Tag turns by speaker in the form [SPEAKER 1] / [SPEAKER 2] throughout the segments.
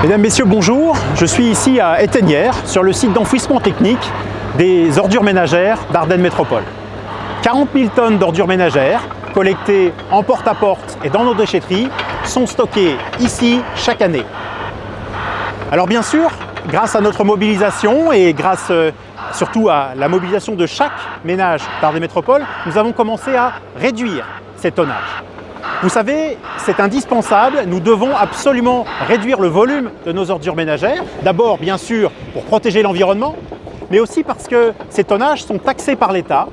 [SPEAKER 1] Mesdames, Messieurs, bonjour. Je suis ici à Étainières, sur le site d'enfouissement technique des ordures ménagères d'Ardennes Métropole. 40 000 tonnes d'ordures ménagères collectées en porte-à-porte et dans nos déchetteries sont stockées ici chaque année. Alors bien sûr, grâce à notre mobilisation et grâce surtout à la mobilisation de chaque ménage d'Ardennes Métropole, nous avons commencé à réduire ces tonnages. Vous savez, c'est indispensable, nous devons absolument réduire le volume de nos ordures ménagères. D'abord, bien sûr, pour protéger l'environnement, mais aussi parce que ces tonnages sont taxés par l'État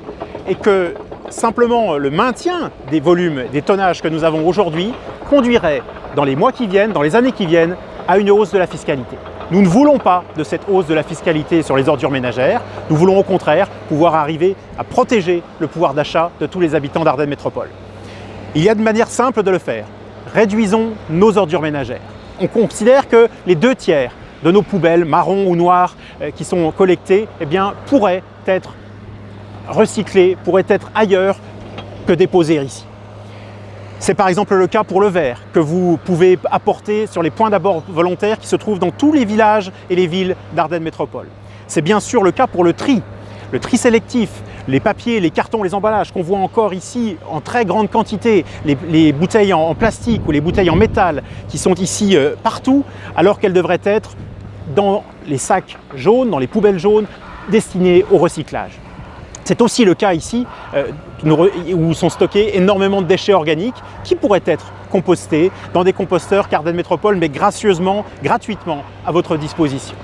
[SPEAKER 1] et que simplement le maintien des volumes, des tonnages que nous avons aujourd'hui conduirait dans les mois qui viennent, dans les années qui viennent, à une hausse de la fiscalité. Nous ne voulons pas de cette hausse de la fiscalité sur les ordures ménagères. Nous voulons au contraire pouvoir arriver à protéger le pouvoir d'achat de tous les habitants d'Ardennes Métropole. Il y a de manière simple de le faire. Réduisons nos ordures ménagères. On considère que les 2/3 de nos poubelles, marron ou noires, qui sont collectées, pourraient être recyclées, pourraient être ailleurs que déposées ici. C'est par exemple le cas pour le verre, que vous pouvez apporter sur les points d'abord volontaires qui se trouvent dans tous les villages et les villes d'Ardennes Métropole. C'est bien sûr le cas pour le tri sélectif, les papiers, les cartons, les emballages qu'on voit encore ici en très grande quantité, les bouteilles en plastique ou les bouteilles en métal qui sont ici partout, alors qu'elles devraient être dans les sacs jaunes, dans les poubelles jaunes destinées au recyclage. C'est aussi le cas ici où sont stockés énormément de déchets organiques qui pourraient être compostés dans des composteurs qu'Ardennes Métropole met gracieusement, gratuitement à votre disposition.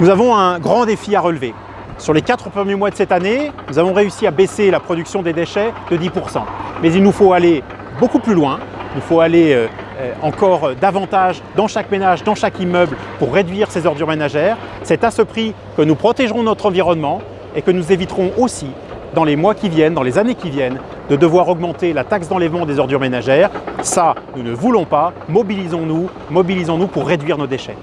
[SPEAKER 1] Nous avons un grand défi à relever. Sur les 4 premiers mois de cette année, nous avons réussi à baisser la production des déchets de 10%. Mais il nous faut aller beaucoup plus loin, il faut aller encore davantage dans chaque ménage, dans chaque immeuble pour réduire ces ordures ménagères. C'est à ce prix que nous protégerons notre environnement et que nous éviterons aussi, dans les mois qui viennent, dans les années qui viennent, de devoir augmenter la taxe d'enlèvement des ordures ménagères. Ça, nous ne voulons pas. Mobilisons-nous pour réduire nos déchets.